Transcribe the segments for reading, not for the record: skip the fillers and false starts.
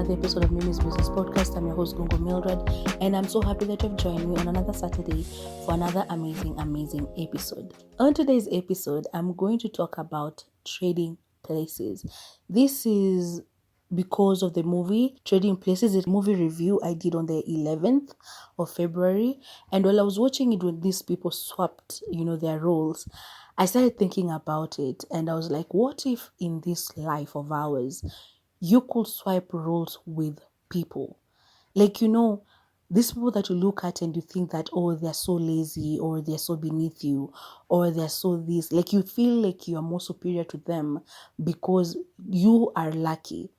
another episode of Mimi's Musings podcast. I'm your host, Gungo Mildred, and I'm so happy that you've joined me on another Saturday for another amazing episode. On today's episode, I'm going to talk about trading places. This is because of the movie Trading Places, a movie review I did on the 11th of February. And while I was watching it when these people swapped, their roles, I started thinking about it and I was like, what if in this life of ours, you could swipe roles with people? Like, these people that you look at and you think that, oh, they're so lazy or they're so beneath you or they're so this, like you feel like you are more superior to them because you are lucky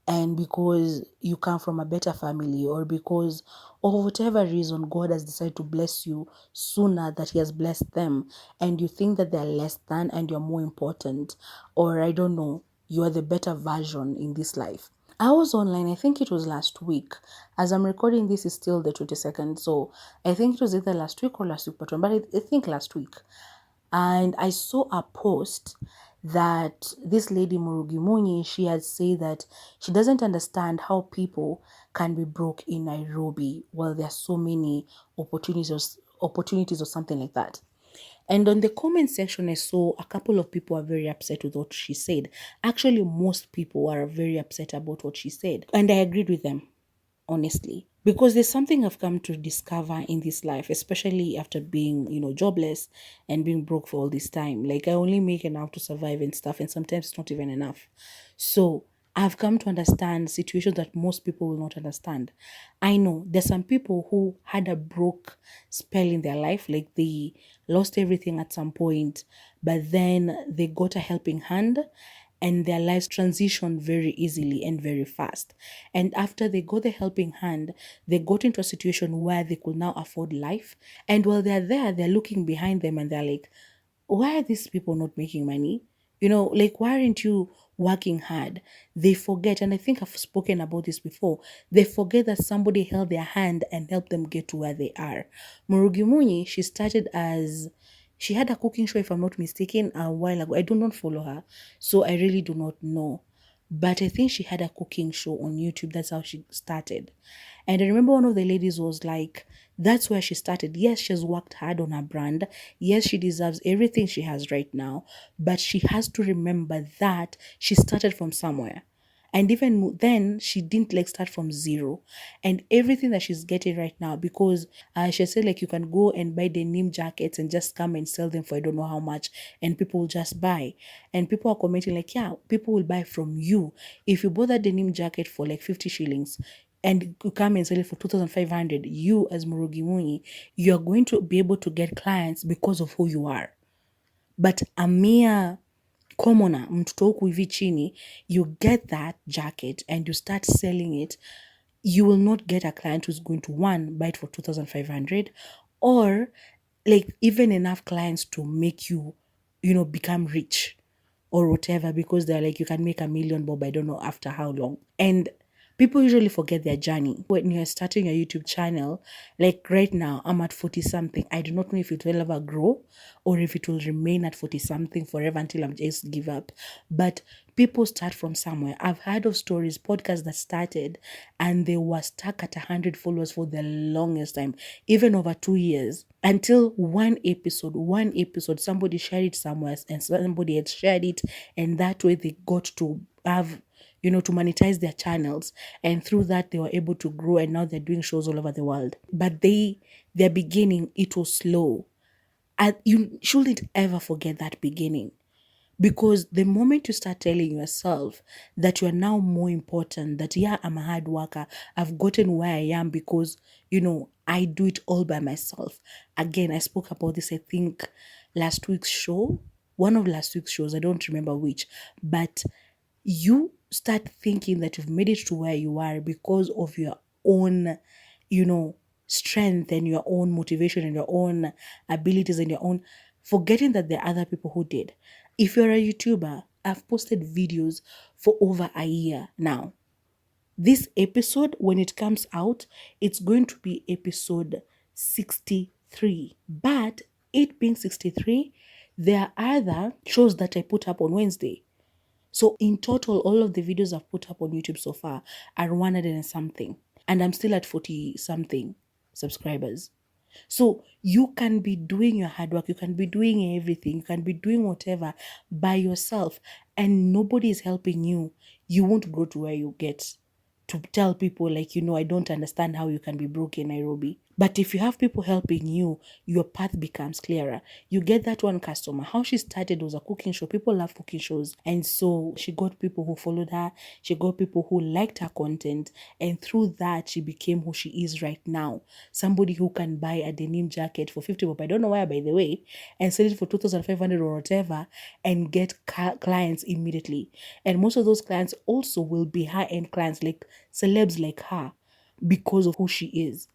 and because you come from a better family or because of whatever reason God has decided to bless you sooner that he has blessed them, and you think that they're less than and you're more important, or I don't know, you are the better version in this life. I was online, I think it was last week. As I'm recording this is still the 22nd, so I think it was either last week or last week, but I think last week. And I saw a post that this lady Murugi, she had said that she doesn't understand how people can be broke in Nairobi while there are so many opportunities or something like that. And on the comment section, I saw a couple of people are very upset with what she said. Actually, most people are very upset about what she said. And I agreed with them, honestly, because there's something I've come to discover in this life, especially after being, jobless and being broke for all this time. Like I only make enough to survive and stuff, and sometimes it's not even enough. So I've come to understand situations that most people will not understand. I know there's some people who had a broke spell in their life, like they lost everything at some point, but then they got a helping hand and their lives transitioned very easily and very fast. And after they got the helping hand, they got into a situation where they could now afford life. And while they're there, they're looking behind them and they're like, why are these people not making money? Like, why aren't you working hard? They forget, and I think I've spoken about this before, they forget that somebody held their hand and helped them get to where they are. Murugi, she had a cooking show, if I'm not mistaken, a while ago. I do not follow her, so I really do not know. But I think she had a cooking show on YouTube. That's how she started. And I remember one of the ladies was like, that's where she started. Yes, she's worked hard on her brand. Yes, she deserves everything she has right now. But she has to remember that she started from somewhere. And even then, she didn't like start from zero. And everything that she's getting right now, because she said like you can go and buy denim jackets and just come and sell them for I don't know how much, and people will just buy. And people are commenting like, yeah, people will buy from you. If you bought that denim jacket for like 50 shillings, and you come and sell it for 2,500, you as Murugi, you are going to be able to get clients because of who you are. But a mere commoner, mtoto huku hivi chini, you get that jacket and you start selling it, you will not get a client who's going to, one, buy it for 2,500, or like even enough clients to make you, become rich or whatever, because they're like, you can make 1,000,000 bob, I don't know after how long. And people usually forget their journey. When you're starting a YouTube channel, like right now, I'm at 40 something. I do not know if it will ever grow or if it will remain at 40 something forever until I'm just give up. But people start from somewhere. I've heard of stories, podcasts that started and they were stuck at 100 followers for the longest time, even over 2 years, until one episode, somebody shared it somewhere and somebody had shared it. And that way they got to have, to monetize their channels. And through that, they were able to grow. And now they're doing shows all over the world. But their beginning, it was slow. And you shouldn't ever forget that beginning. Because the moment you start telling yourself that you are now more important, that, yeah, I'm a hard worker, I've gotten where I am because, I do it all by myself. Again, I spoke about this, I think, last week's show, one of last week's shows, I don't remember which, but you start thinking that you've made it to where you are because of your own, strength and your own motivation and your own abilities and your own, forgetting that there are other people who did. If you're a YouTuber, I've posted videos for over a year now. This episode, when it comes out, it's going to be episode 63. But it being 63, there are other shows that I put up on Wednesday. So in total, all of the videos I've put up on YouTube so far are 100 and something. And I'm still at 40 something subscribers. So you can be doing your hard work, you can be doing everything, you can be doing whatever by yourself, and nobody is helping you. You won't grow to where you get to tell people, like, I don't understand how you can be broke in Nairobi. But if you have people helping you, your path becomes clearer. You get that one customer. How she started was a cooking show. People love cooking shows. And so she got people who followed her. She got people who liked her content. And through that, she became who she is right now. Somebody who can buy a denim jacket for 50 bob, I don't know why, by the way, and sell it for 2,500 or whatever, and get clients immediately. And most of those clients also will be high-end clients, like celebs like her, because of who she is.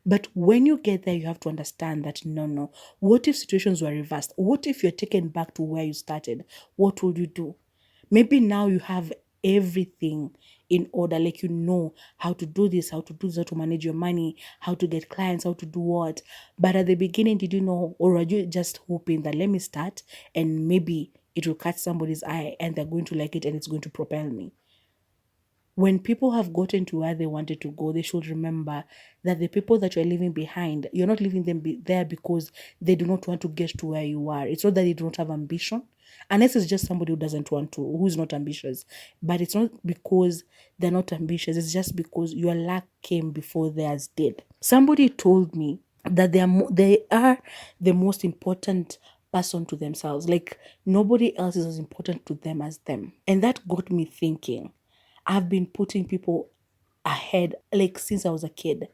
But when you get there, you have to understand that no. What if situations were reversed? What if you're taken back to where you started? What would you do? Maybe now you have everything in order, like how to do this, how to manage your money, how to get clients, how to do what. But at the beginning, did you know, or are you just hoping that let me start and maybe it will catch somebody's eye and they're going to like it and it's going to propel me? When people have gotten to where they wanted to go, they should remember that the people that you're leaving behind, you're not leaving them there because they do not want to get to where you are. It's not that they don't have ambition, unless it's just somebody who doesn't want to, who's not ambitious. But it's not because they're not ambitious. It's just because your luck came before theirs did. Somebody told me that they are the most important person to themselves. Like nobody else is as important to them as them. And that got me thinking. I've been putting people ahead like since I was a kid.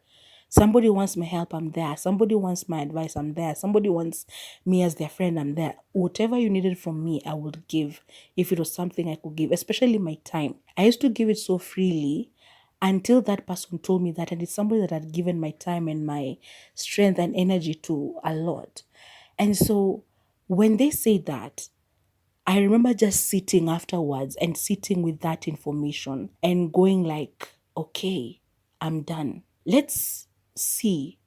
Somebody wants my help, I'm there. Somebody wants my advice, I'm there. Somebody wants me as their friend, I'm there. Whatever you needed from me, I would give if it was something I could give, especially my time. I used to give it so freely until that person told me that, and it's somebody that had given my time and my strength and energy to a lot. And so when they say that, I remember just sitting afterwards and sitting with that information and going like, okay, I'm done. Let's see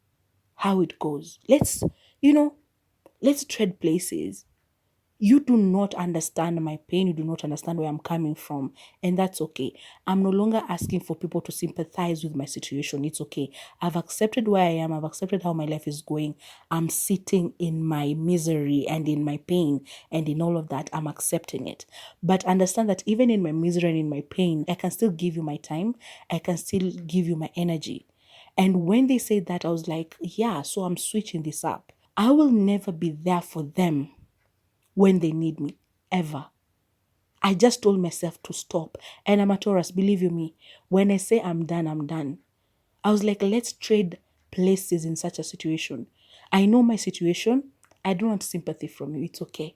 how it goes. Let's trade places. You do not understand my pain. You do not understand where I'm coming from. And that's okay. I'm no longer asking for people to sympathize with my situation. It's okay. I've accepted where I am. I've accepted how my life is going. I'm sitting in my misery and in my pain and in all of that. I'm accepting it. But understand that even in my misery and in my pain, I can still give you my time. I can still give you my energy. And when they said that, I was like, yeah, so I'm switching this up. I will never be there for them when they need me, ever. I just told myself to stop. And I'm a Taurus, believe you me. When I say I'm done, I'm done. I was like, let's trade places in such a situation. I know my situation. I don't want sympathy from you. It's okay.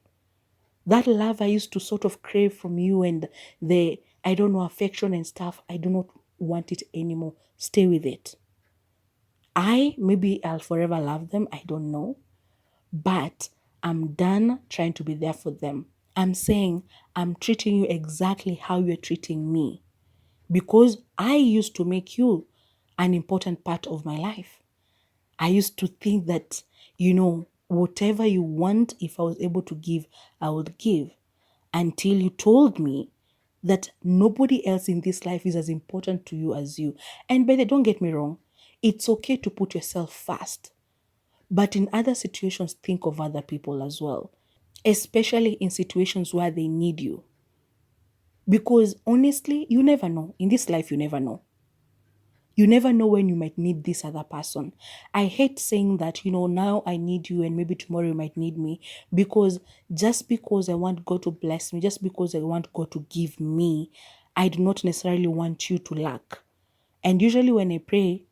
That love I used to sort of crave from you and affection and stuff, I do not want it anymore. Stay with it. Maybe I'll forever love them. I don't know. But I'm done trying to be there for them. I'm saying I'm treating you exactly how you're treating me because I used to make you an important part of my life. I used to think that, whatever you want, if I was able to give, I would give until you told me that nobody else in this life is as important to you as you. And by the don't get me wrong, it's okay to put yourself first. But in other situations, think of other people as well, especially in situations where they need you. Because honestly, you never know. In this life, you never know. You never know when you might need this other person. I hate saying that, now I need you and maybe tomorrow you might need me. Because just because I want God to bless me, just because I want God to give me, I do not necessarily want you to lack. And usually when I pray,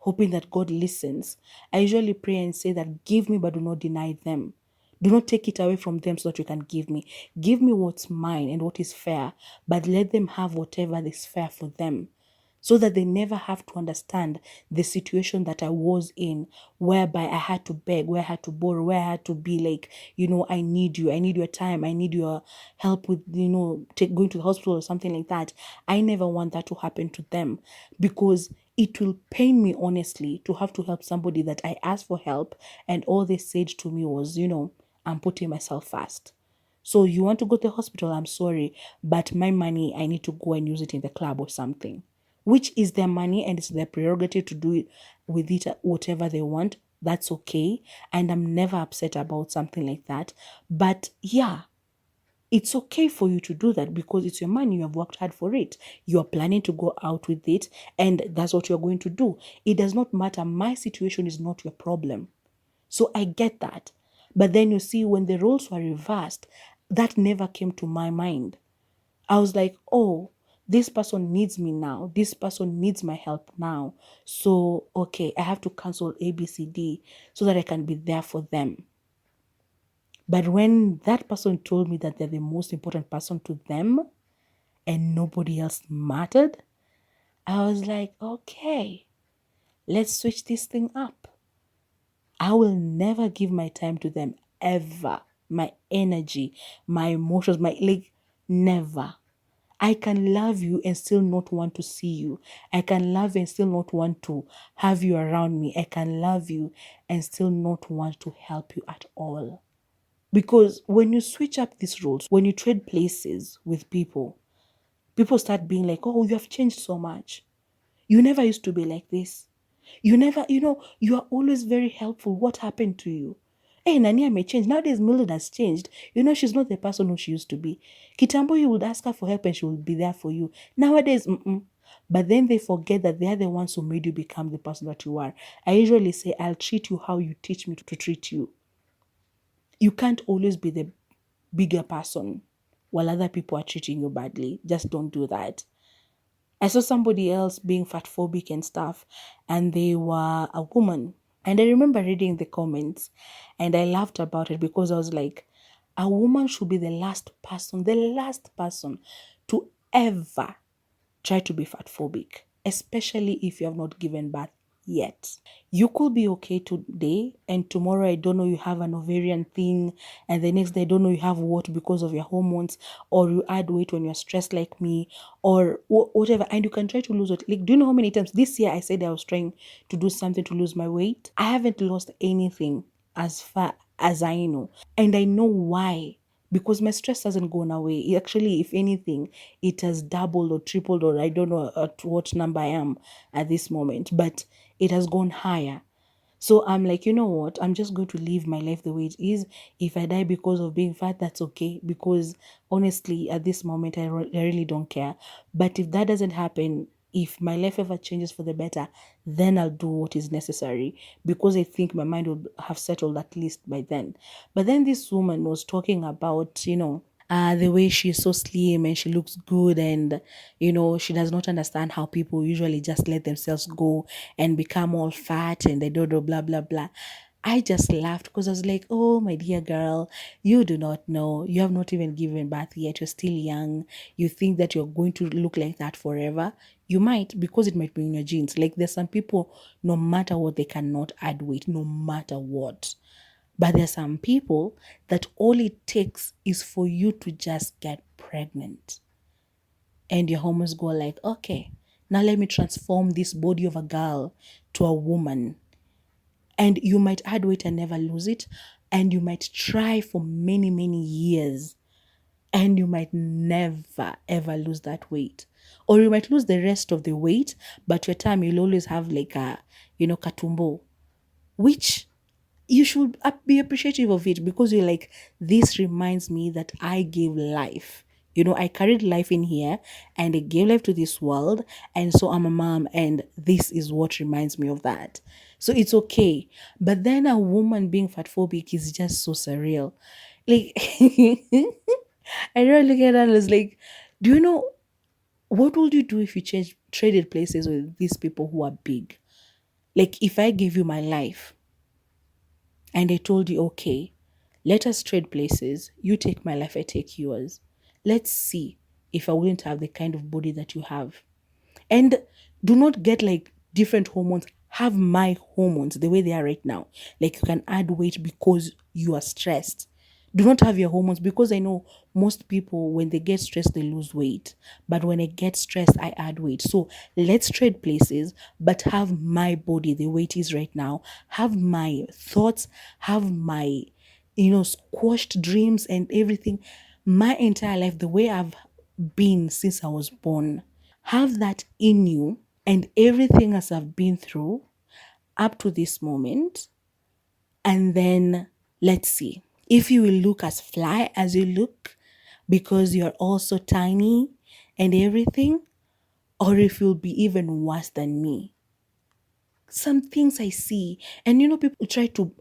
hoping that God listens, I usually pray and say that give me but do not deny them. Do not take it away from them so that you can give me. Give me what's mine and what is fair, but let them have whatever is fair for them, so that they never have to understand the situation that I was in, whereby I had to beg, where I had to borrow, where I had to be like, I need you, I need your time, I need your help with, going to the hospital or something like that. I never want that to happen to them, because it will pain me, honestly, to have to help somebody that I asked for help and all they said to me was, I'm putting myself first. So you want to go to the hospital, I'm sorry, but my money, I need to go and use it in the club or something, which is their money and it's their prerogative to do it with it whatever they want. That's okay. And I'm never upset about something like that. But yeah, it's okay for you to do that because it's your money. You have worked hard for it. You're planning to go out with it, and that's what you're going to do. It does not matter. My situation is not your problem. So I get that. But then you see, when the roles were reversed, that never came to my mind. I was like, oh, this person needs me now. This person needs my help now. So, okay, I have to cancel ABCD so that I can be there for them. But when that person told me that they're the most important person to them and nobody else mattered, I was like, okay, let's switch this thing up. I will never give my time to them ever. My energy, my emotions, never. I can love you and still not want to see you. I can love you and still not want to have you around me. I can love you and still not want to help you at all. Because when you switch up these roles, when you trade places with people, people start being like, oh, you have changed so much. You never used to be like this. You never, you are always very helpful. What happened to you? Hey, Nania may change. Nowadays, Mildred has changed. She's not the person who she used to be. Kitambo, you would ask her for help and she will be there for you. Nowadays, But then they forget that they are the ones who made you become the person that you are. I usually say, I'll treat you how you teach me to treat you. You can't always be the bigger person while other people are treating you badly. Just don't do that. I saw somebody else being fat phobic and stuff, and they were a woman. And I remember reading the comments and I laughed about it because I was like, a woman should be the last person to ever try to be fat phobic, especially if you have not given birth yet. You could be okay today and tomorrow, I don't know, you have an ovarian thing, and the next day, I don't know, you have what because of your hormones, or you add weight when you're stressed like me, or whatever, and you can try to lose it. Like, do you know how many times this year I said I was trying to do something to lose my weight? I haven't lost anything as far as I know, and I know why. Because my stress hasn't gone away. Actually, if anything, it has doubled or tripled, or I don't know at what number I am at this moment, but it has gone higher. So I'm like, you know what? I'm just going to live my life the way it is. If I die because of being fat, that's okay. Because honestly, at this moment, I really don't care. But if that doesn't happen, if my life ever changes for the better, then I'll do what is necessary, because I think my mind will have settled at least by then. But then this woman was talking about, the way she's so slim and she looks good, and she does not understand how people usually just let themselves go and become all fat and they don't know, blah blah blah. I just laughed because I was like, oh, my dear girl, you do not know. You have not even given birth yet. You're still young. You think that you're going to look like that forever. You might, because it might be in your genes. Like, there's some people, no matter what, they cannot add weight, no matter what. But there's some people that all it takes is for you to just get pregnant. And your hormones go like, okay, now let me transform this body of a girl to a woman. And you might add weight and never lose it. And you might try for many, many years. And you might never, ever lose that weight. Or you might lose the rest of the weight, but your time you'll always have like a, katumbo, which you should be appreciative of it, because you're like, this reminds me that I gave life. I carried life in here and I gave life to this world. And so I'm a mom, and this is what reminds me of that. So it's okay. But then a woman being fat phobic is just so surreal. Like, I really look at her and was like, do you know, what would you do if you traded places with these people who are big? Like, if I gave you my life, and I told you, okay, let us trade places. You take my life, I take yours. Let's see if I wouldn't have the kind of body that you have. And do not get like different hormones. Have my hormones the way they are right now. Like, you can add weight because you are stressed. Do not have your hormones, because I know most people, when they get stressed, they lose weight. But when I get stressed, I add weight. So let's trade places, but have my body the way it is right now. Have my thoughts, have my squashed dreams and everything. My entire life, the way I've been since I was born, have that in you, and everything as I've been through up to this moment. And then let's see if you will look as fly as you look because you're also tiny and everything, or if you'll be even worse than me. Some things I see, and people try to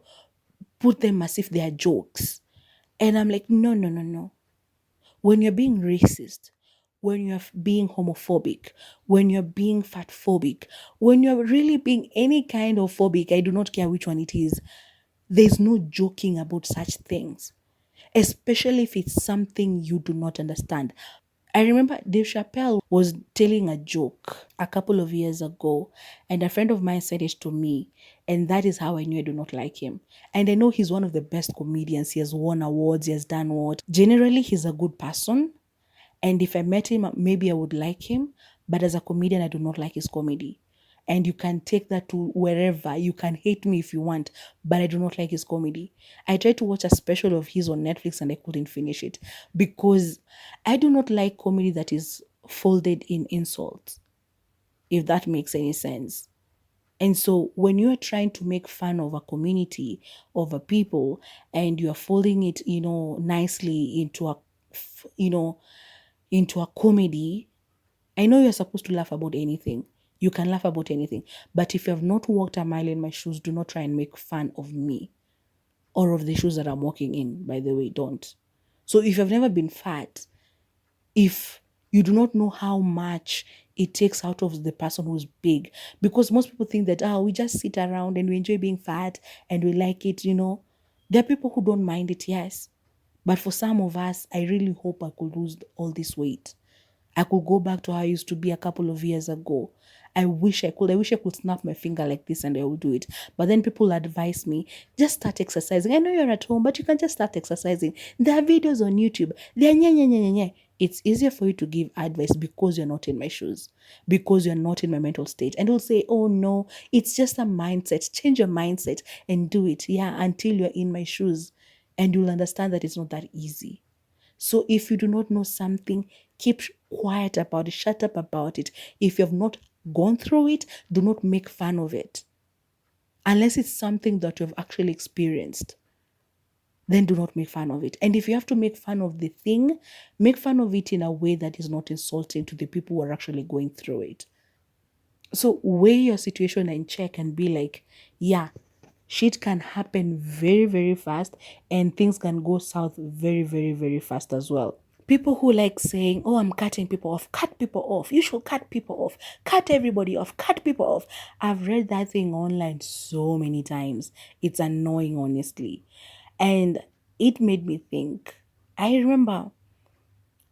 put them as if they are jokes. And I'm like, no, no, no, no. When you're being racist, when you're being homophobic, when you're being fat phobic, when you're really being any kind of phobic, I do not care which one it is, there's no joking about such things, especially if it's something you do not understand. I remember Dave Chappelle was telling a joke a couple of years ago, and a friend of mine said it to me, and that is how I knew I do not like him. And I know he's one of the best comedians. He has won awards, he has done what. Generally, he's a good person, and if I met him, maybe I would like him, but as a comedian, I do not like his comedy. And you can take that to wherever. You can hate me if you want, but I do not like his comedy. I tried to watch a special of his on Netflix and I couldn't finish it because I do not like comedy that is folded in insults, if that makes any sense. And so when you're trying to make fun of a community, of a people, and you're folding it, nicely into a comedy, I know you're supposed to laugh about anything. You can laugh about anything. But if you have not walked a mile in my shoes, do not try and make fun of me or of the shoes that I'm walking in, by the way. Don't. So if you've never been fat, if you do not know how much it takes out of the person who's big, because most people think that, we just sit around and we enjoy being fat and we like it, There are people who don't mind it, yes. But for some of us, I really hope I could lose all this weight. I could go back to how I used to be a couple of years ago. I wish I could. I wish I could snap my finger like this and I would do it. But then people advise me, just start exercising. I know you're at home, but you can just start exercising. There are videos on YouTube. They're nye, nye, nye, nye, nye. It's easier for you to give advice because you're not in my shoes, because you're not in my mental state. And they'll say, oh no, it's just a mindset. Change your mindset and do it. Yeah, until you're in my shoes. And you'll understand that it's not that easy. So if you do not know something, keep quiet about it, shut up about it. If you have not gone through it, do not make fun of it. Unless it's something that you have actually experienced, then do not make fun of it. And if you have to make fun of the thing, make fun of it in a way that is not insulting to the people who are actually going through it. So weigh your situation and check and be like, yeah, shit can happen very, very fast and things can go south very, very, very fast as well. People who like saying, oh, I'm cutting people off, cut people off. You should cut people off, cut everybody off, cut people off. I've read that thing online so many times. It's annoying, honestly. And it made me think. I remember,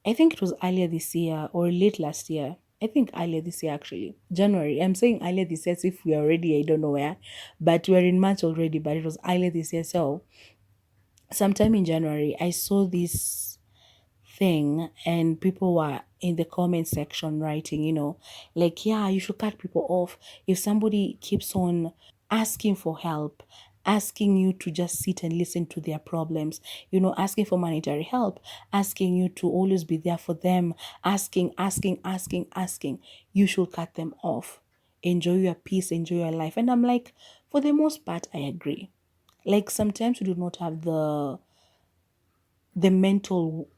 I think it was earlier this year or late last year. I think earlier this year, actually. January. I'm saying earlier this year as if we're already, I don't know where. But we're in March already, but it was earlier this year. So sometime in January, I saw this thing and people were in the comment section writing, like, yeah, you should cut people off. If somebody keeps on asking for help, asking you to just sit and listen to their problems, asking for monetary help, asking you to always be there for them, asking, you should cut them off. Enjoy your peace, enjoy your life. And I'm like, for the most part, I agree. Like sometimes you do not have the mental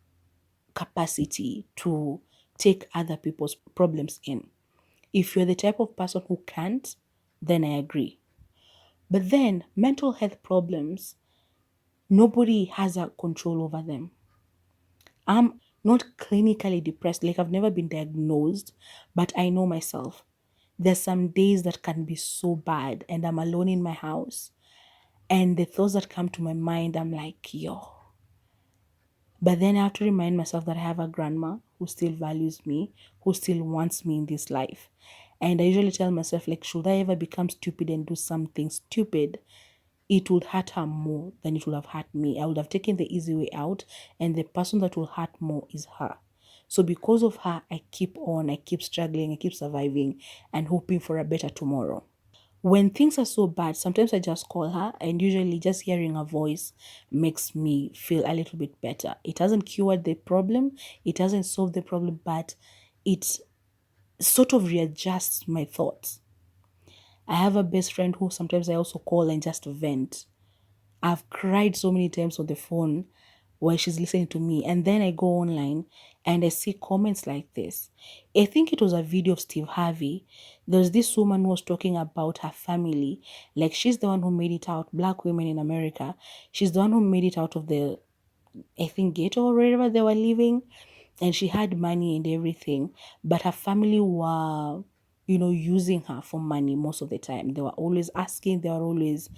capacity to take other people's problems in. If you're the type of person who can't, then I agree. But then mental health problems, nobody has a control over them. I'm not clinically depressed, like I've never been diagnosed, but I know myself. There's some days that can be so bad and I'm alone in my house. And the thoughts that come to my mind, I'm like, yo. But then I have to remind myself that I have a grandma who still values me, who still wants me in this life. And I usually tell myself, like, should I ever become stupid and do something stupid, it would hurt her more than it would have hurt me. I would have taken the easy way out, and the person that will hurt more is her. So because of her, I keep on, I keep struggling, I keep surviving and hoping for a better tomorrow. When things are so bad, sometimes I just call her, and usually just hearing her voice makes me feel a little bit better. It hasn't cured the problem, it hasn't solved the problem, but it sort of readjusts my thoughts. I have a best friend who sometimes I also call and just vent. I've cried so many times on the phone while she's listening to me. And then I go online and I see comments like this. I think it was a video of Steve Harvey. There's this woman who was talking about her family. Like, she's the one who made it out, black women in America. She's the one who made it out of the, I think, ghetto or wherever they were living, and she had money and everything, but her family were, using her for money most of the time. They were always asking, they were always,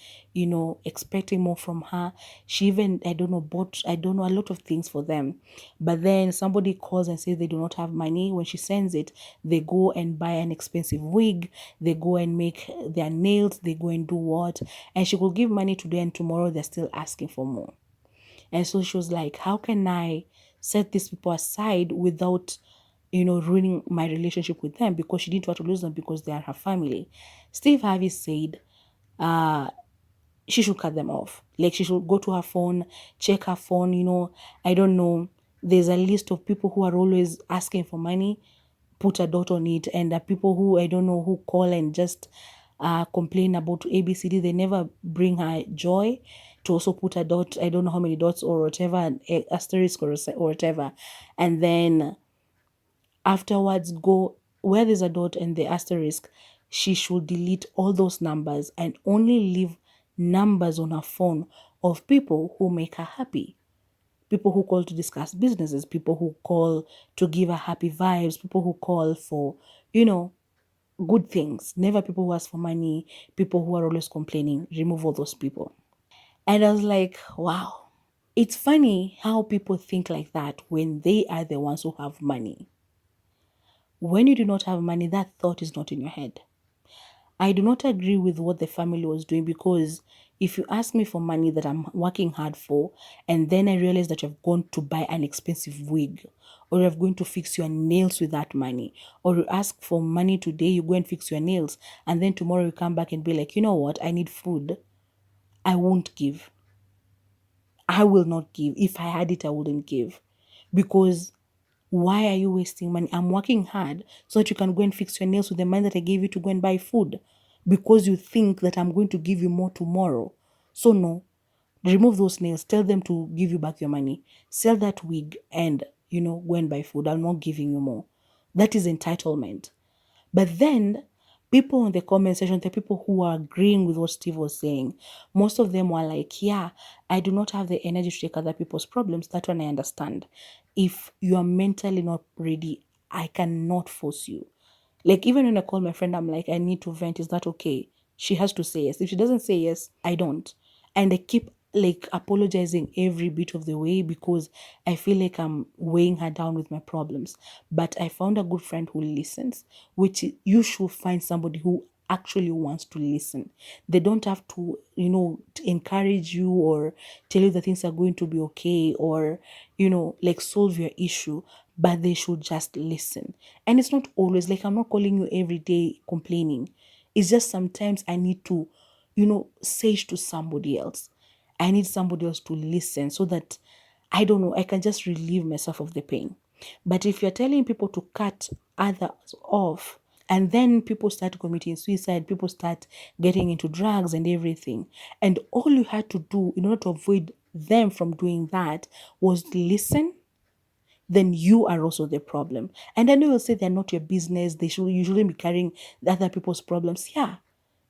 expecting more from her. She even, I don't know, bought, I don't know, a lot of things for them. But then somebody calls and says they do not have money. When she sends it, they go and buy an expensive wig, they go and make their nails, they go and do what, and she will give money today and tomorrow they're still asking for more. And so she was like, how can I set these people aside without, ruining my relationship with them? Because she didn't want to lose them because they are her family. Steve Harvey said she should cut them off. Like, she should go to her phone, check her phone, I don't know. There's a list of people who are always asking for money, put a dot on it. And the people who, I don't know, who call and just complain about ABCD, they never bring her joy, to also put a dot, I don't know how many dots or whatever, asterisk or whatever. And then afterwards, go where there's a dot and the asterisk, she should delete all those numbers and only leave numbers on her phone of people who make her happy. People who call to discuss businesses, people who call to give her happy vibes, people who call for, good things. Never people who ask for money, people who are always complaining. Remove all those people. And I was like, wow. It's funny how people think like that when they are the ones who have money. When you do not have money, that thought is not in your head. I do not agree with what the family was doing, because if you ask me for money that I'm working hard for, and then I realize that you've gone to buy an expensive wig, or you're going to fix your nails with that money, or you ask for money today, you go and fix your nails, and then tomorrow you come back and be like, you know what, I need food, I won't give. I will not give. If I had it, I wouldn't give. Because why are you wasting money? I'm working hard so that you can go and fix your nails with the money that I gave you to go and buy food. Because you think that I'm going to give you more tomorrow. So no, remove those nails. Tell them to give you back your money. Sell that wig and, go and buy food. I'm not giving you more. That is entitlement. But then people in the comment section, the people who are agreeing with what Steve was saying, most of them were like, yeah, I do not have the energy to take other people's problems. That one I understand. If you are mentally not ready, I cannot force you. Like, even when I call my friend, I'm like, I need to vent. Is that okay? She has to say yes. If she doesn't say yes, I don't. And I keep like apologizing every bit of the way because I feel like I'm weighing her down with my problems. But I found a good friend who listens, which you should find somebody who actually wants to listen. They don't have to, to encourage you or tell you that things are going to be okay or, like solve your issue, but they should just listen. And it's not always like I'm not calling you every day complaining. It's just sometimes I need to, say it to somebody else. I need somebody else to listen so that, I don't know, I can just relieve myself of the pain. But if you're telling people to cut others off, and then people start committing suicide, people start getting into drugs and everything, and all you had to do in order to avoid them from doing that was listen, then you are also the problem. And I know you'll say they're not your business, they should usually be carrying the other people's problems. Yeah,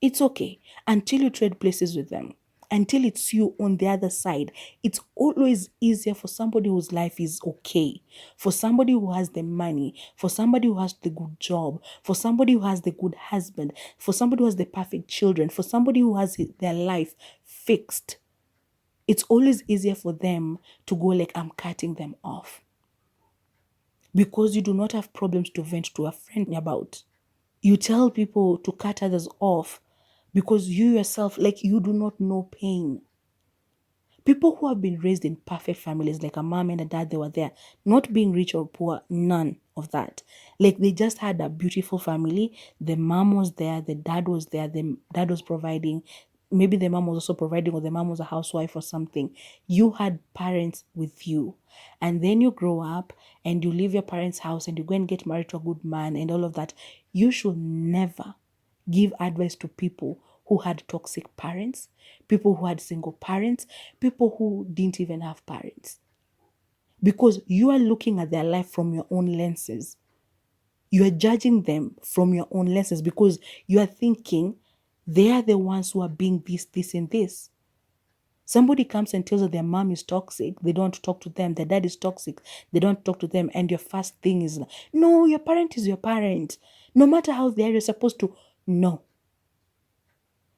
it's okay until you trade places with them. Until it's you on the other side, it's always easier for somebody whose life is okay, for somebody who has the money, for somebody who has the good job, for somebody who has the good husband, for somebody who has the perfect children, for somebody who has their life fixed. It's always easier for them to go like, I'm cutting them off, because you do not have problems to vent to a friend about. You tell people to cut others off because you yourself, like, you do not know pain. People who have been raised in perfect families, like a mom and a dad, they were there, not being rich or poor, none of that. Like they just had a beautiful family. The mom was there, the dad was there, the dad was providing. Maybe the mom was also providing, or the mom was a housewife or something. You had parents with you. And then you grow up and you leave your parents' house and you go and get married to a good man and all of that. You should never give advice to people who had toxic parents, people who had single parents, people who didn't even have parents. Because you are looking at their life from your own lenses. You are judging them from your own lenses because you are thinking they are the ones who are being this, this, and this. Somebody comes and tells you their mom is toxic, they don't talk to them, their dad is toxic, they don't talk to them, and your first thing is, no, your parent is your parent. No matter how they are, you're supposed to, no.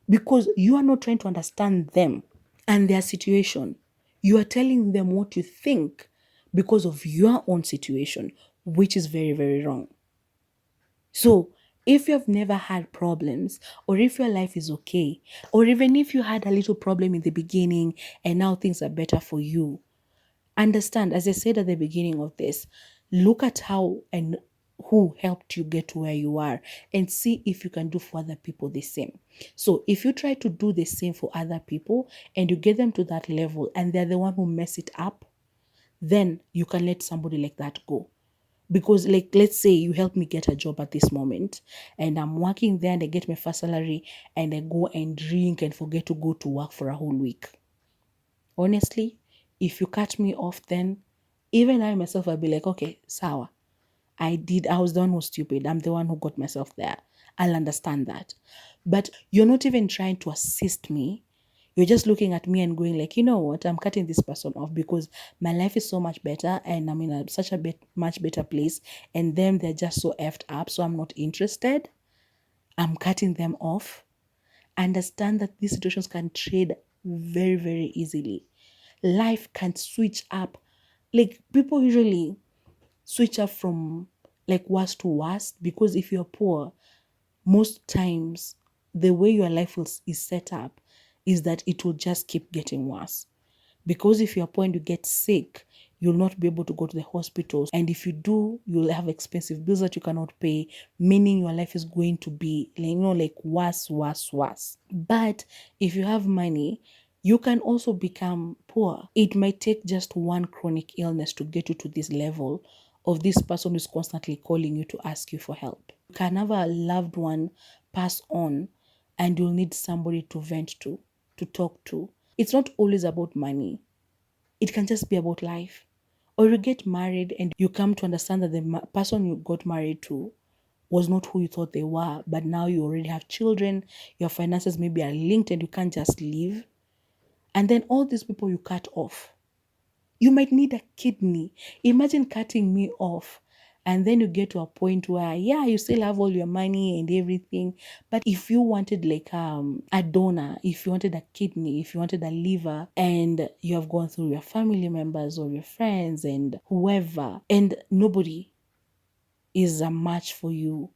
Because you are not trying to understand them and their situation. You are telling them what you think because of your own situation, which is very, very wrong. So, if you have never had problems, or if your life is okay, or even if you had a little problem in the beginning and now things are better for you, understand, as I said at the beginning of this, look at how and who helped you get to where you are and see if you can do for other people the same. So if you try to do the same for other people and you get them to that level and they're the one who mess it up, then you can let somebody like that go. Because like, let's say you help me get a job at this moment and I'm working there and I get my first salary and I go and drink and forget to go to work for a whole week. Honestly, if you cut me off, then even I myself, I'll be like, okay, sawa. I was the one who's stupid. I'm the one who got myself there. I'll understand that. But you're not even trying to assist me. You're just looking at me and going like, you know what? I'm cutting this person off because my life is so much better and I'm in such a much better place. And them, they're just so effed up. So I'm not interested. I'm cutting them off. Understand that these situations can trade very, very easily. Life can switch up. Like people usually switch up from like worst to worst because if you're poor, most times the way your life is set up is that it will just keep getting worse. Because if you're poor and you get sick, you'll not be able to go to the hospitals. And if you do, you'll have expensive bills that you cannot pay, meaning your life is going to be, like worse, worse, worse. But if you have money, you can also become poor. It might take just one chronic illness to get you to this level of this person who's constantly calling you to ask you for help. You can have a loved one pass on and you'll need somebody to vent to talk to. It's not always about money. It can just be about life. Or you get married and you come to understand that the person you got married to was not who you thought they were, but now you already have children, your finances maybe are linked and you can't just leave. And then all these people you cut off. You might need a kidney. Imagine cutting me off. And then you get to a point where, yeah, you still have all your money and everything. But if you wanted like a donor, if you wanted a kidney, if you wanted a liver, and you have gone through your family members or your friends and whoever, and nobody is a match for you.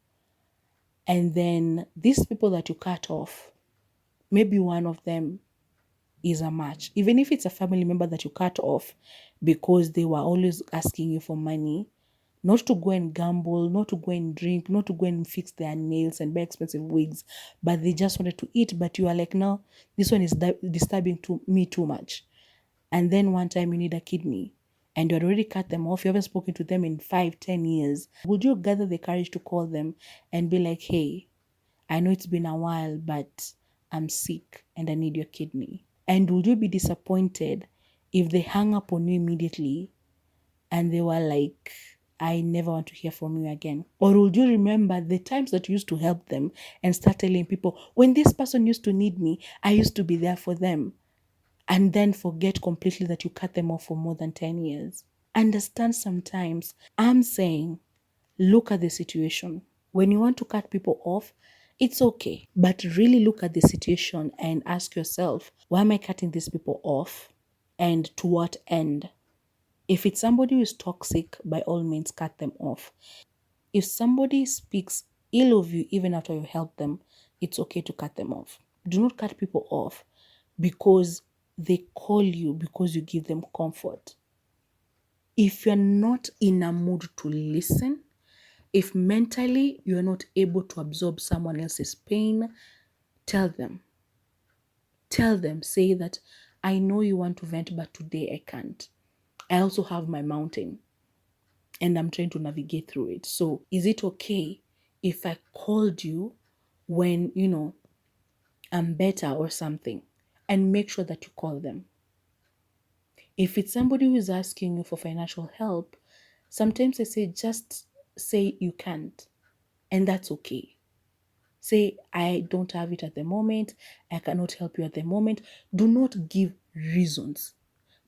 And then these people that you cut off, maybe one of them is a match. Even if it's a family member that you cut off because they were always asking you for money, not to go and gamble, not to go and drink, not to go and fix their nails and buy expensive wigs, but they just wanted to eat. But you are like, no, this one is disturbing to me too much. And then one time you need a kidney and you had already cut them off. You haven't spoken to them in 5-10 years. Would you gather the courage to call them and be like, hey, I know it's been a while, but I'm sick and I need your kidney? And would you be disappointed if they hung up on you immediately and they were like, I never want to hear from you again? Or would you remember the times that you used to help them and start telling people, when this person used to need me, I used to be there for them, and then forget completely that you cut them off for more than 10 years? Understand sometimes, I'm saying, look at the situation. When you want to cut people off, it's okay. But really look at the situation and ask yourself, why am I cutting these people off? And to what end? If it's somebody who is toxic, by all means, cut them off. If somebody speaks ill of you, even after you help them, it's okay to cut them off. Do not cut people off because they call you because you give them comfort. If you're not in a mood to listen, if mentally you're not able to absorb someone else's pain, tell them. Tell them, say that, I know you want to vent, but today I can't. I also have my mountain and I'm trying to navigate through it. So is it okay if I called you when, I'm better or something? And make sure that you call them. If it's somebody who is asking you for financial help, sometimes I say just say you can't, and that's okay. Say, I don't have it at the moment, I cannot help you at the moment. Do not give reasons,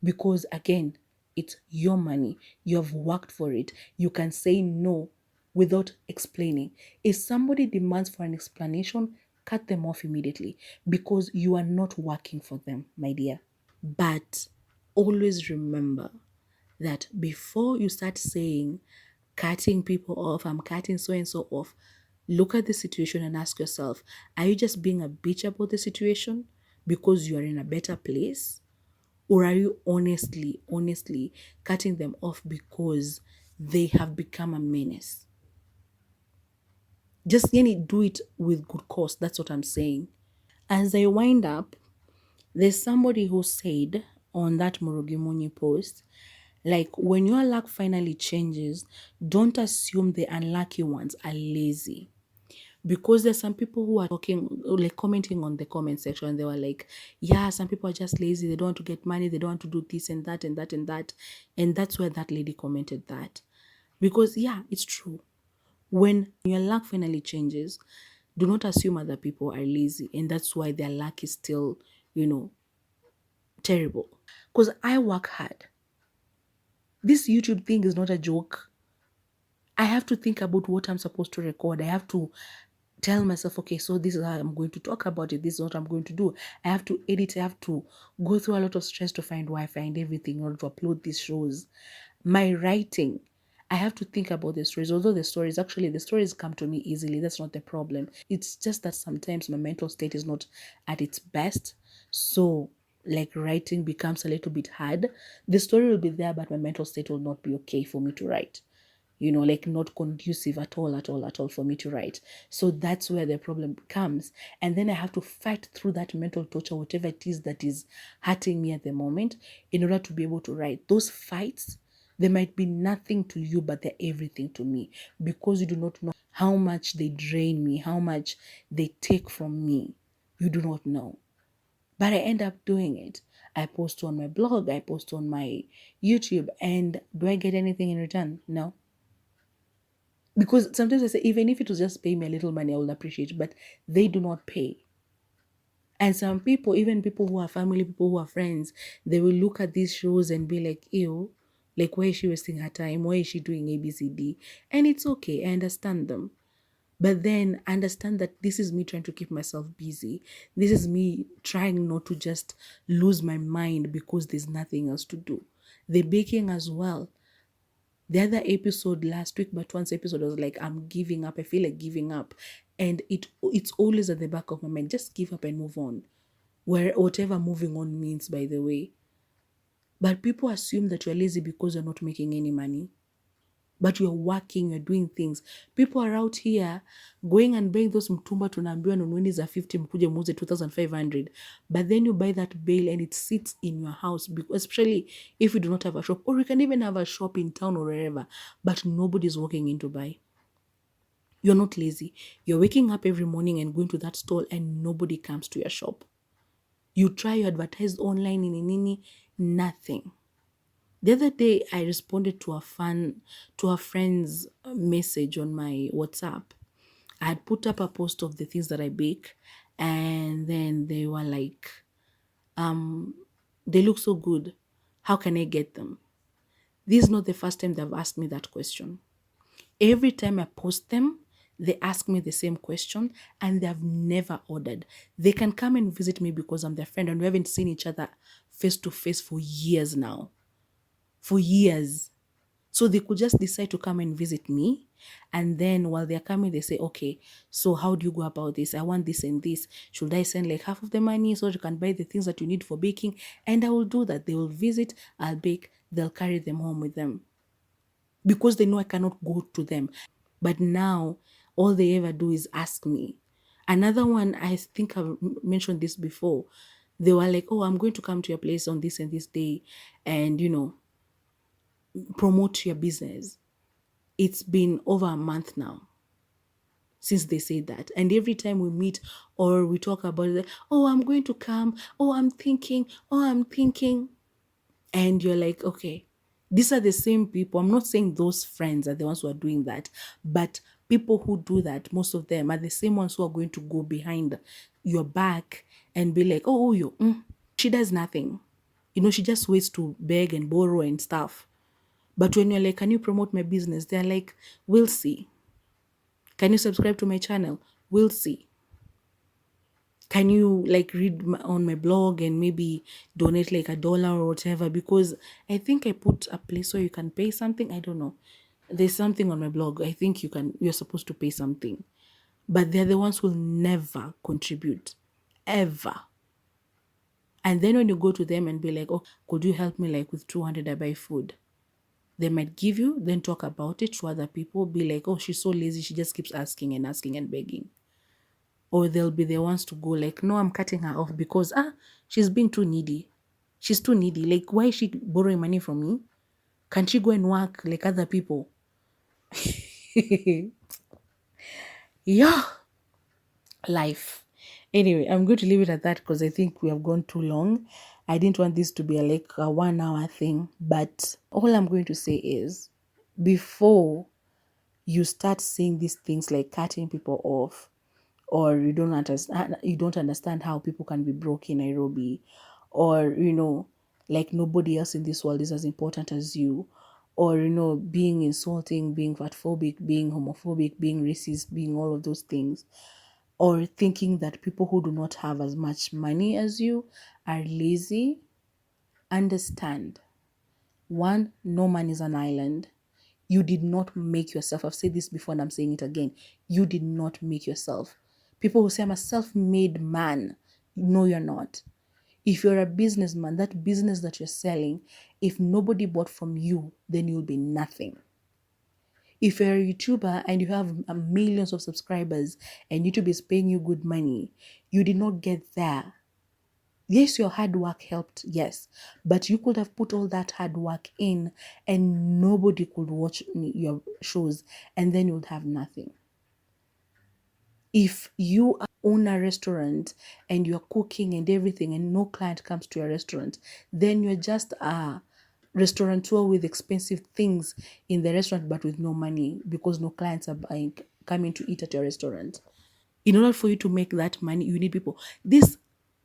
because again, it's your money. You have worked for it. You can say no without explaining. If somebody demands for an explanation, cut them off immediately, because you are not working for them, my dear. But always remember that before you start saying, cutting people off, I'm cutting so and so off, look at the situation and ask yourself, are you just being a bitch about the situation because you are in a better place? Or are you honestly cutting them off because they have become a menace? Just do it with good cause. That's what I'm saying. As I wind up, there's somebody who said on that Murugimunyi post, like, when your luck finally changes, don't assume the unlucky ones are lazy. Because there's some people who are talking, like commenting on the comment section, and they were like, yeah, some people are just lazy. They don't want to get money. They don't want to do this and that and that and that. And that's where that lady commented that. Because, yeah, it's true. When your luck finally changes, do not assume other people are lazy. And that's why their luck is still, terrible. Because I work hard. This YouTube thing is not a joke. I have to think about what I'm supposed to record. I have to tell myself, okay, so this is how I'm going to talk about it. This is what I'm going to do. I have to edit. I have to go through a lot of stress to find Wi-Fi and everything in order to upload these shows. My writing, I have to think about the stories. Although the stories come to me easily. That's not the problem. It's just that sometimes my mental state is not at its best. So like writing becomes a little bit hard. The story will be there, but my mental state will not be okay for me to write. Like not conducive at all for me to write. So that's where the problem comes. And then I have to fight through that mental torture, whatever it is that is hurting me at the moment, in order to be able to write. Those fights, they might be nothing to you, but they're everything to me, because you do not know how much they drain me, how much they take from me. You do not know. But I end up doing it. I post on my blog, I post on my YouTube, and do I get anything in return? No. Because sometimes I say, even if it was just pay me a little money, I will appreciate it. But they do not pay. And some people, even people who are family, people who are friends, they will look at these shows and be like, ew, like, why is she wasting her time? Why is she doing ABCD? And it's okay. I understand them. But then understand that this is me trying to keep myself busy. This is me trying not to just lose my mind because there's nothing else to do. The baking as well. The other episode last week, but once episode, I was like, I'm giving up. I feel like giving up. And it's always at the back of my mind. Just give up and move on. Whatever moving on means, by the way. But people assume that you're lazy because you're not making any money. But you're working, you're doing things. People are out here going and buying those mtumba tunaambiwa nunueni za 50 mkuje muuze 2,500. But then you buy that bale and it sits in your house, because, especially if you do not have a shop, or you can even have a shop in town or wherever, but nobody's walking in to buy. You're not lazy. You're waking up every morning and going to that stall and nobody comes to your shop. You try, you advertise online, nothing. The other day, I responded to a friend's message on my WhatsApp. I had put up a post of the things that I bake, and then they were like, they look so good. How can I get them? This is not the first time they've asked me that question. Every time I post them, they ask me the same question, and they have never ordered. They can come and visit me because I'm their friend, and we haven't seen each other face to face for years now. For years. So they could just decide to come and visit me. And then while they're coming, they say, okay, so how do you go about this? I want this and this. Should I send like half of the money so you can buy the things that you need for baking? And I will do that. They will visit, I'll bake, they'll carry them home with them because they know I cannot go to them. But now all they ever do is ask me. Another one, I think I've mentioned this before. They were like, oh, I'm going to come to your place on this and this day and, promote your business. It's been over a month now since they said that. And every time we meet or we talk about it, oh, I'm going to come. Oh, I'm thinking. Oh, I'm thinking. And you're like, okay, these are the same people. I'm not saying those friends are the ones who are doing that, but people who do that, most of them are the same ones who are going to go behind your back and be like, oh, she does nothing. She just waits to beg and borrow and stuff. But when you're like, can you promote my business? They're like, we'll see. Can you subscribe to my channel? We'll see. Can you like read on my blog and maybe donate like $1 or whatever? Because I think I put a place where you can pay something. I don't know. There's something on my blog. I think you're supposed to pay something. But they're the ones who will never contribute. Ever. And then when you go to them and be like, oh, could you help me like with 200 I buy food? They might give you, then talk about it to other people, be like, oh, she's so lazy, she just keeps asking and asking and begging. Or they'll be the ones to go like, no, I'm cutting her off because, she's being too needy. She's too needy. Like, why is she borrowing money from me? Can't she go and work like other people? Yeah. Life. Anyway, I'm going to leave it at that because I think we have gone too long. I didn't want this to be like a 1 hour thing, but all I'm going to say is before you start saying these things like cutting people off, or you don't understand how people can be broke in Nairobi, or like nobody else in this world is as important as you, or being insulting, being fatphobic, being homophobic, being racist, being all of those things, or thinking that people who do not have as much money as you are lazy. Understand, one, no man is an island. You did not make yourself. I've said this before and I'm saying it again. You did not make yourself. People who say, I'm a self-made man. No, you're not. If you're a businessman, that business that you're selling, if nobody bought from you, then you'll be nothing. If you're a YouTuber and you have millions of subscribers and YouTube is paying you good money, you did not get there. Yes, your hard work helped, yes, but you could have put all that hard work in and nobody could watch your shows and then you would have nothing. If you own a restaurant and you're cooking and everything and no client comes to your restaurant, then you're just a restaurateur with expensive things in the restaurant but with no money because no clients are coming to eat at your restaurant. In order for you to make that money, you need people. These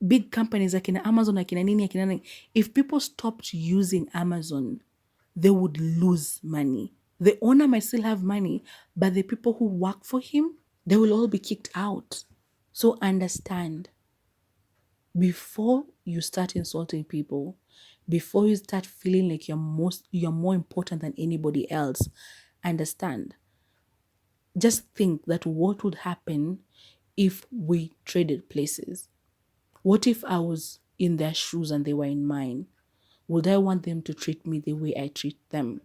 big companies like Amazon, like Nini, if people stopped using Amazon, they would lose money. The owner might still have money, but the people who work for him, they will all be kicked out. So understand, before you start insulting people, before you start feeling like you're more important than anybody else, understand. Just think that what would happen if we traded places. What if I was in their shoes and they were in mine? Would I want them to treat me the way I treat them?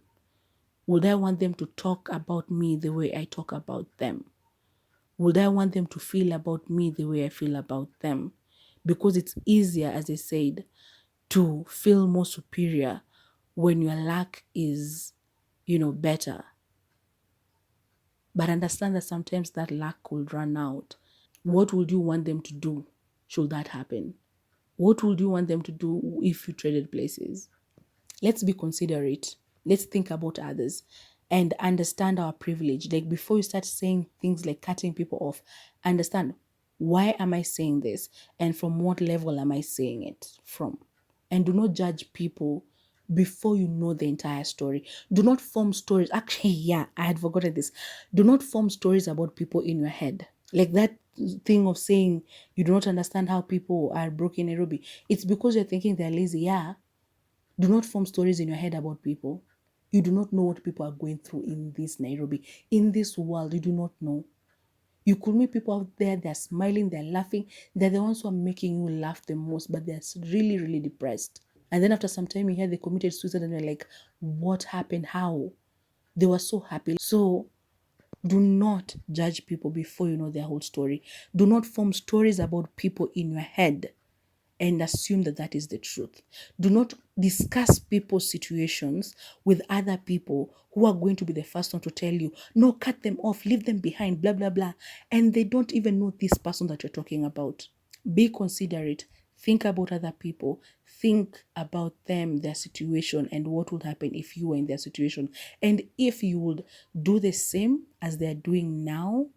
Would I want them to talk about me the way I talk about them? Would I want them to feel about me the way I feel about them? Because it's easier, as I said, to feel more superior when your luck is, better. But understand that sometimes that luck will run out. What would you want them to do should that happen? What would you want them to do if you traded places? Let's be considerate. Let's think about others and understand our privilege. Like before you start saying things like cutting people off, understand, why am I saying this? And from what level am I saying it from? And do not judge people before you know the entire story. Do not form stories. Actually, yeah, I had forgotten this. Do not form stories about people in your head. Like that thing of saying you do not understand how people are broke in Nairobi. It's because you're thinking they're lazy. Yeah. Do not form stories in your head about people. You do not know what people are going through in this Nairobi, in this world. You do not know. You could meet people out there, they're smiling, they're laughing. They're the ones who are making you laugh the most, but they're really, really depressed. And then after some time, you hear they committed suicide and you're like, what happened? How? They were so happy. So do not judge people before you know their whole story. Do not form stories about people in your head and assume that that is the truth. Do not discuss people's situations with other people who are going to be the first one to tell you, no, cut them off, leave them behind, blah, blah, blah. And they don't even know this person that you're talking about. Be considerate. Think about other people. Think about them, their situation, and what would happen if you were in their situation. And if you would do the same as they're doing now,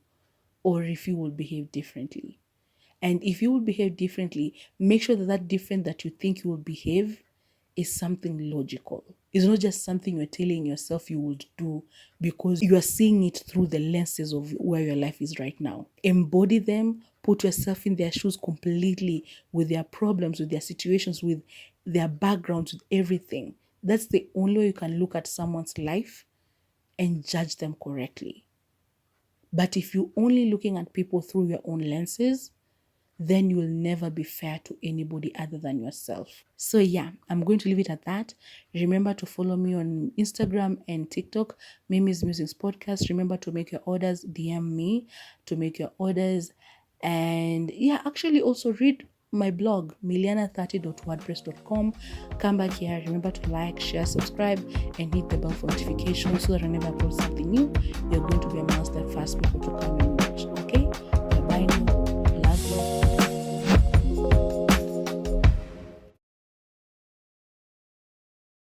or if you will behave differently. And if you will behave differently, make sure that that different that you think you will behave is something logical. It's not just something you're telling yourself you would do because you are seeing it through the lenses of where your life is right now. Embody them, put yourself in their shoes completely, with their problems, with their situations, with their backgrounds, with everything. That's the only way you can look at someone's life and judge them correctly. But if you're only looking at people through your own lenses, then you will never be fair to anybody other than yourself. So yeah, I'm going to leave it at that. Remember to follow me on Instagram and TikTok, Mimi's Musings Podcast. Remember to make your orders, DM me to make your orders. And yeah, actually also read my blog, miliana30.wordpress.com. Come back here. Remember to like, share, subscribe, and hit the bell for notifications so that whenever I post something new, you're going to be amongst the first people to come in.